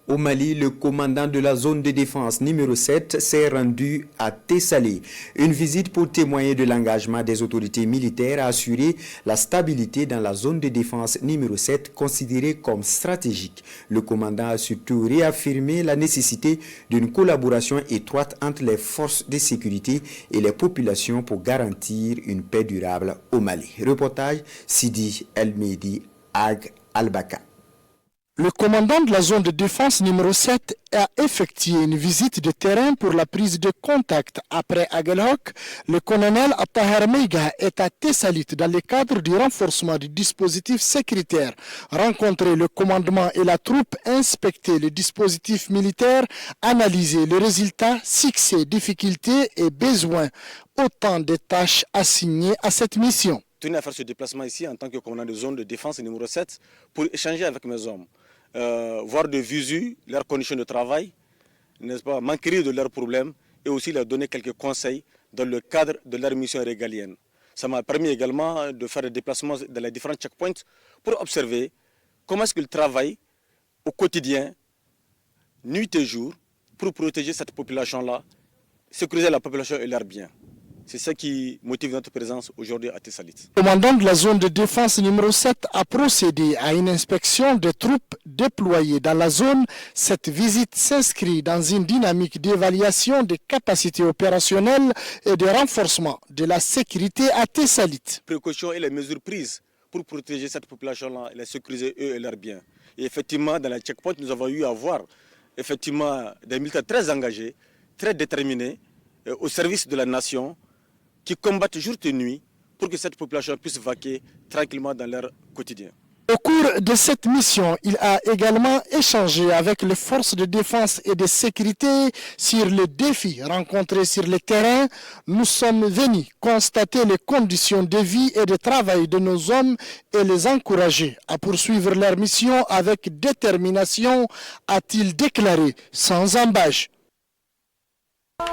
Au Mali, le commandant de la zone de défense numéro 7 s'est rendu à Tessalit. Une visite pour témoigner de l'engagement des autorités militaires à assurer la stabilité dans la zone de défense numéro 7 considérée comme stratégique. Le commandant a surtout réaffirmé la nécessité d'une collaboration étroite entre les forces de sécurité et les populations pour garantir une paix durable au Mali. Reportage Sidi El Mehdi Ag Al-Baka. Le commandant de la zone de défense numéro 7 a effectué une visite de terrain pour la prise de contact. Après Aguelhok, le colonel Attaher Meiga est à Tessalit dans le cadre du renforcement du dispositif sécuritaire. Rencontrer le commandement et la troupe, inspecter le dispositif militaire, analyser les résultats, succès, difficultés et besoins. Autant de tâches assignées à cette mission. Je tenais à faire ce déplacement ici en tant que commandant de zone de défense numéro 7 pour échanger avec mes hommes. Voir de visu leurs conditions de travail, n'est-ce pas, m'enquérir de leurs problèmes et aussi leur donner quelques conseils dans le cadre de leur mission régalienne. Ça m'a permis également de faire des déplacements dans les différents checkpoints pour observer comment est-ce qu'ils travaillent au quotidien, nuit et jour, pour protéger cette population-là, sécuriser la population et leurs biens. C'est ça qui motive notre présence aujourd'hui à Tessalit. Le commandant de la zone de défense numéro 7 a procédé à une inspection des troupes déployées dans la zone. Cette visite s'inscrit dans une dynamique d'évaluation des capacités opérationnelles et de renforcement de la sécurité à Tessalit. Les précautions et les mesures prises pour protéger cette population-là et la sécuriser eux et leurs biens. Et effectivement, dans les checkpoints, nous avons eu à voir effectivement des militaires très engagés, très déterminés, au service de la nation, qui combattent jour et nuit pour que cette population puisse vaquer tranquillement dans leur quotidien. Au cours de cette mission, il a également échangé avec les forces de défense et de sécurité sur les défis rencontrés sur le terrain. Nous sommes venus constater les conditions de vie et de travail de nos hommes et les encourager à poursuivre leur mission avec détermination, a-t-il déclaré sans embâche.